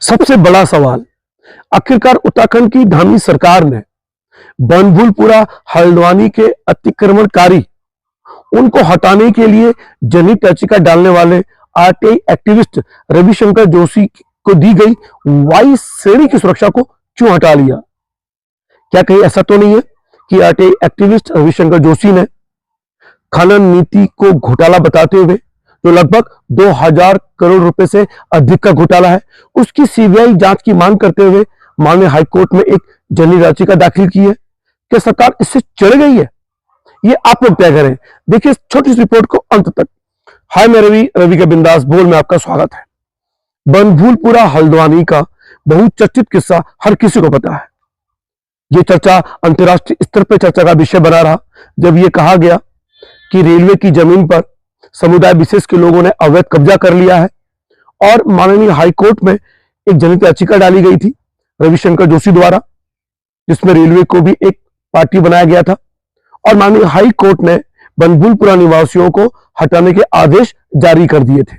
सबसे बड़ा सवाल, आखिरकार उत्तराखंड की धामी सरकार ने बनभूलपुरा हल्द्वानी के अतिक्रमणकारी उनको हटाने के लिए जनहित याचिका डालने वाले आरटीआई एक्टिविस्ट रविशंकर जोशी को दी गई वायु श्रेणी की सुरक्षा को क्यों हटा लिया? क्या कहीं ऐसा तो नहीं है कि आरटीआई एक्टिविस्ट रविशंकर जोशी ने खनन नीति को घोटाला बताते हुए, जो लगभग 2000 करोड़ रुपए से अधिक का घोटाला है, उसकी सीबीआई जांच की मांग करते हुए माननीय हाईकोर्ट में एक जनहित याचिका दाखिल की है? क्या सरकार इससे चढ़ गई है? ये आप लोग तय करें। देखिए छोटी सी रिपोर्ट को अंत तक। हाय, मैं रवि का बिंदास बोल में आपका स्वागत है। बनभूलपुरा हल्द्वानी का बहुचर्चित किस्सा हर किसी को पता है। ये चर्चा अंतर्राष्ट्रीय स्तर पर चर्चा का विषय बना रहा जब यह कहा गया कि रेलवे की जमीन पर समुदाय विशेष के लोगों ने अवैध कब्जा कर लिया है और माननीय हाईकोर्ट में एक जनहित याचिका डाली गई थी रविशंकर जोशी द्वारा, जिसमें रेलवे को भी एक पार्टी बनाया गया था और माननीय हाई कोर्ट ने बनभूलपुरा निवासियों को हटाने के आदेश जारी कर दिए थे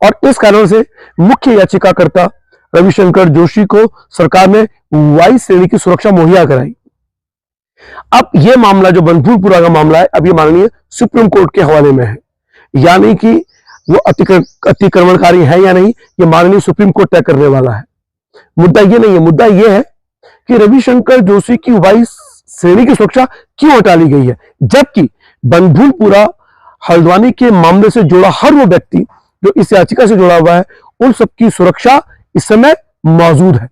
और इस कारण से मुख्य याचिकाकर्ता रविशंकर जोशी को सरकार ने वायु श्रेणी की सुरक्षा मुहैया कराई। अब यह मामला जो बनभूलपुरा का मामला है, अब ये माननीय सुप्रीम कोर्ट के हवाले में है, यानी कि वो अतिक्रमणकारी है या नहीं, ये माननीय सुप्रीम कोर्ट तय करने वाला है। मुद्दा ये नहीं है, मुद्दा यह है कि रविशंकर जोशी की वायु श्रेणी की सुरक्षा क्यों हटा ली गई है, जबकि बनभूलपुरा हल्द्वानी के मामले से जुड़ा हर वो व्यक्ति जो इस याचिका से जुड़ा हुआ है, उन सबकी सुरक्षा इस समय मौजूद है।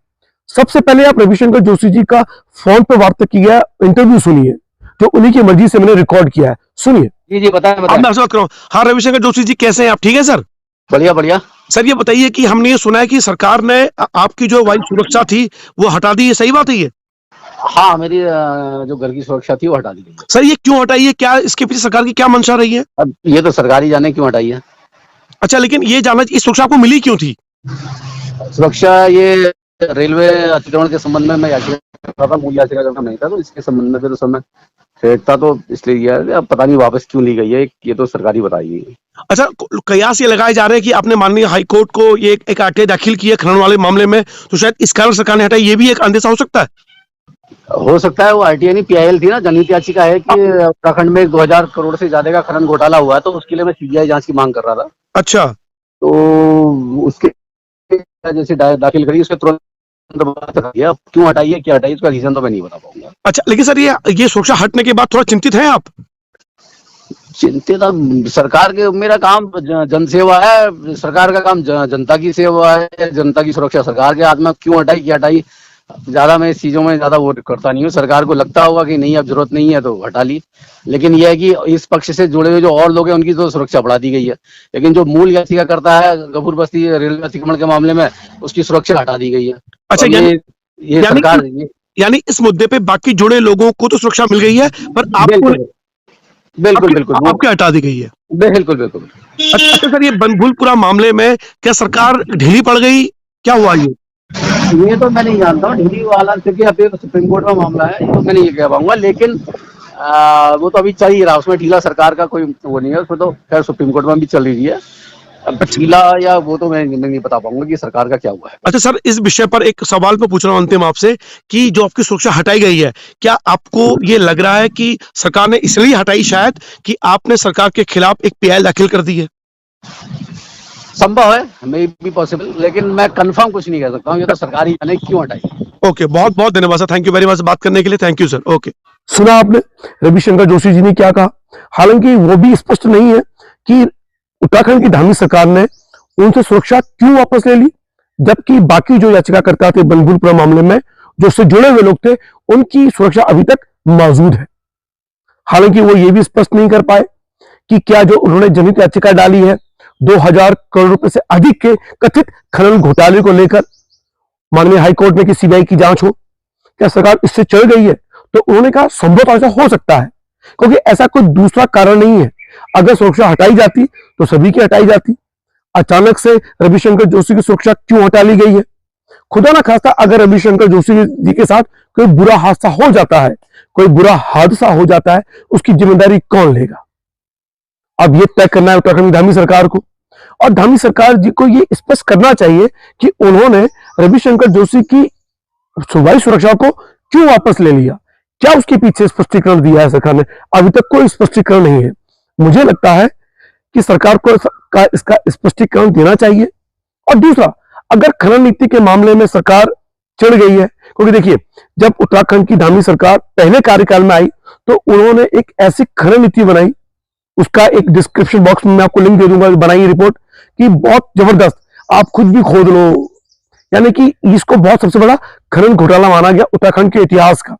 सबसे पहले आप रविशंकर जोशी जी का फोन पर वार्ता की गया इंटरव्यू सुनिए, जो उन्हीं की मर्जी से मैंने रिकॉर्ड किया है। सुनिए। जी बताएं। हाँ, रविशंकर जोशी जी कैसे हैं आप? ठीक है सर? बढ़िया बढ़िया। सर ये बताइए कि हमने ये सुना है कि सरकार ने आपकी जो वायु सुरक्षा थी वो हटा दी है, सही बात है ये? हाँ, मेरी जो घर की सुरक्षा थी वो हटा दी गई। सर ये क्यों हटाई है? क्या इसके पीछे सरकार की क्या मंशा रही है? अब ये तो सरकारी जाने क्यों हटाई है। अच्छा, लेकिन ये जानना, इस सुरक्षा को मिली क्यों थी? सुरक्षा ये रेलवे अतिक्रमण के संबंध में मैं याचिका कर रहा था, मूल याचिका करना नहीं था, तो इसके संबंध में फिर उस समय था, तो इसलिए ये अब पता नहीं वापस क्यों ली गई है, ये तो सरकारी बताई गई है। अच्छा, कयास ये लगाए जा रहे हैं कि आपने माननीय हाईकोर्ट को ये एक आरटीआई दाखिल की है खनन वाले मामले में, तो शायद इस कारण सरकार ने हटाई, ये भी एक अंदेशा हो सकता है? हो सकता है। वो आरटीआई नहीं, पीआईएल थी ना, जनहित याचिका है कि उत्तराखंड में 2000 करोड़ से ज्यादा का खनन घोटाला हुआ है, तो उसके लिए मैं सीबीआई जांच की मांग कर रहा था। अच्छा, तो उसके जैसे दाखिल करी, उसके तुरंत क्यों हटाई है, क्या हटाई, उसका रीजन तो मैं नहीं बता पाऊंगा। अच्छा, लेकिन सर ये सुरक्षा हटने के बाद थोड़ा चिंतित हैं आप? चिंतित, सरकार के, मेरा काम जनसेवा है, सरकार का काम जनता की सेवा है, जनता की सुरक्षा सरकार के हाथ में। क्यों हटाई क्या हटाई, ज्यादा मैं इस चीजों में ज्यादा वो करता नहीं हूँ। सरकार को लगता होगा कि नहीं अब जरूरत नहीं है तो हटा ली, लेकिन यह है कि इस पक्ष से जुड़े हुए जो और लोग हैं उनकी तो सुरक्षा बढ़ा दी गई है, लेकिन जो मूल याचिका करता है गफूर बस्ती रेलवे अतिक्रमण के मामले में, उसकी सुरक्षा हटा दी गई है। अच्छा, ये सरकार, यानी इस मुद्दे पे बाकी जुड़े लोगों को तो सुरक्षा मिल गई है, पर आपको बिल्कुल आपके हटा दी गई है। बिल्कुल। अच्छा सर, ये बनभूलपुरा मामले में क्या सरकार ढीली पड़ गई, क्या हुआ ये तो मैं नहीं जानता हूँ ढीली वाला, क्योंकि अभी तो सुप्रीम कोर्ट का मामला है, तो मैं नहीं कह पाऊंगा, लेकिन वो तो अभी चल ही रहा, उसमें ढीला सरकार का कोई वो नहीं है, उसमें तो खैर सुप्रीम कोर्ट में भी चल रही है। अब ढीला या वो तो मैं नहीं बता पाऊंगा कि सरकार का क्या हुआ है। अच्छा सर, इस विषय पर एक सवाल पे पूछ रहा हूँ अंतिम आपसे, कि जो आपकी सुरक्षा हटाई गई है, क्या आपको ये लग रहा है कि सरकार ने इसलिए हटाई शायद कि आपने सरकार के खिलाफ एक पीआईएल दाखिल कर दी है? संभव है, मे बी पॉसिबल, लेकिन मैं कंफर्म कुछ नहीं कह सकता हूँ। ये तो सरकारी जाने क्यों हटाई। ओके, बहुत बहुत धन्यवाद sir, thank you very much बात करने के लिए, थैंक यू सर। ओके, सुना आपने रविशंकर जोशी जी ने क्या कहा। हालांकि वो भी स्पष्ट नहीं है कि उत्तराखंड की धामी सरकार ने उनसे सुरक्षा क्यों वापस ले ली, जबकि बाकी जो याचिकाकर्ता थे बनभूलपुरा मामले में, जो उससे जुड़े हुए लोग थे, उनकी सुरक्षा अभी तक मौजूद है। हालांकि वो ये भी स्पष्ट नहीं कर पाए कि क्या जो उन्होंने जनहित याचिका डाली है 2000 करोड़ रुपए से अधिक के कथित खनन घोटाले को लेकर माननीय हाईकोर्ट में कि सीबीआई की जांच हो, क्या सरकार इससे चढ़ गई है? तो उन्होंने कहा संभवतः ऐसा हो सकता है, क्योंकि ऐसा कोई दूसरा कारण नहीं है। अगर सुरक्षा हटाई जाती तो सभी की हटाई जाती। अचानक से रविशंकर जोशी की सुरक्षा क्यों हटा ली गई है? खुदा ना खास्ता अगर रविशंकर जोशी जी के साथ कोई बुरा हादसा हो जाता है, कोई बुरा हादसा हो जाता है, उसकी जिम्मेदारी कौन लेगा? अब यह तय करना है उत्तराखंड की धामी सरकार को। और धामी सरकार जी को ये स्पष्ट करना चाहिए कि उन्होंने रविशंकर जोशी की वायु सुरक्षा को क्यों वापस ले लिया, क्या उसके पीछे स्पष्टीकरण दिया है सरकार ने? अभी तक कोई स्पष्टीकरण नहीं है। मुझे लगता है कि सरकार को इसका स्पष्टीकरण देना चाहिए। और दूसरा, अगर खनन नीति के मामले में सरकार चढ़ गई है, क्योंकि देखिए जब उत्तराखंड की धामी सरकार पहले कार्यकाल में आई तो उन्होंने एक ऐसी खनन नीति बनाई, उसका एक डिस्क्रिप्शन बॉक्स में मैं आपको लिंक दे दूंगा, बनाई रिपोर्ट कि बहुत जबरदस्त, आप खुद भी खोद लो, यानी कि इसको बहुत सबसे बड़ा खनन घोटाला माना गया उत्तराखंड के इतिहास का।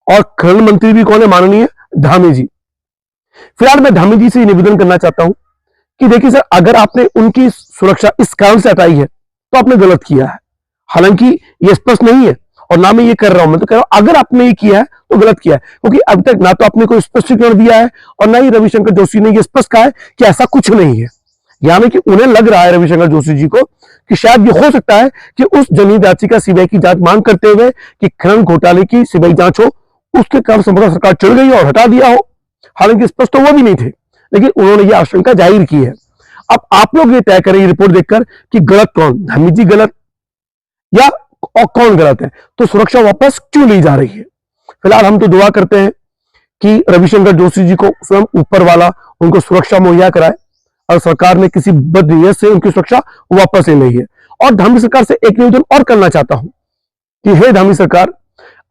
और खनन मंत्री भी कौन है? माननीय धामी जी। फिलहाल मैं धामी जी से निवेदन करना चाहता हूं कि देखिए सर, अगर आपने उनकी सुरक्षा इस कारण से हटाई है तो आपने गलत किया है। हालांकि ये स्पष्ट नहीं है और ना मैं ये कर रहा हूं, मैं तो कह रहा हूं अगर आपने ये किया है तो गलत किया है, क्योंकि अब तक ना तो आपने कोई स्पष्टीकरण दिया है और ना ही रविशंकर जोशी ने ये स्पष्ट कहा है कि ऐसा कुछ नहीं है। यानी कि उन्हें लग रहा है रविशंकर जोशी जी को कि शायद ये हो सकता है कि उस जनहित याचिका सीबीआई की जांच मांग करते हुए कि खनन घोटाले की सीबीआई जांच हो, उसके कारण संभवतः सरकार चढ़ गई और हटा दिया हो। हालांकि स्पष्ट तो वो भी नहीं थे, लेकिन उन्होंने ये आशंका जाहिर की है। अब आप लोग ये तय करें रिपोर्ट देखकर कि गलत कौन, धामी जी गलत या और कौन गलत है, तो सुरक्षा वापस क्यों ली जा रही है। फिलहाल हम तो दुआ करते हैं कि रविशंकर जोशी जी को स्वयं ऊपर वाला उनको सुरक्षा मुहैया कराए और सरकार ने किसी बदनीयत से उनकी सुरक्षा वापस ले ली है। और धामी सरकार से एक निवेदन और करना चाहता हूं कि हे धामी सरकार,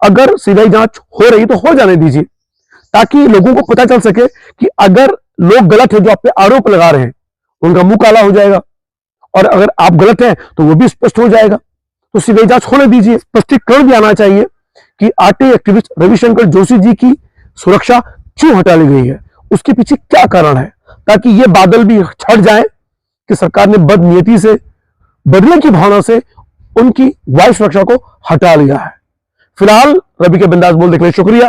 अगर सीबीआई जांच हो रही तो हो जाने दीजिए, ताकि लोगों को पता चल सके कि अगर लोग गलत है जो आप पे आरोप लगा रहे हैं, उनका मुंह काला हो जाएगा, और अगर आप गलत हैं तो वो भी स्पष्ट हो जाएगा। तो सीबीआई जांच होने दीजिए। स्पष्टीकरण भी आना चाहिए कि आरटीआई एक्टिविस्ट रविशंकर जोशी जी की सुरक्षा क्यों हटा ली गई है, उसके पीछे क्या कारण है, ताकि ये बादल भी छट जाए कि सरकार ने बदनीयती से, बदले की भावना से उनकी वायु सुरक्षा को हटा लिया है। फिलहाल रवि के बिंदास बोल देखने शुक्रिया।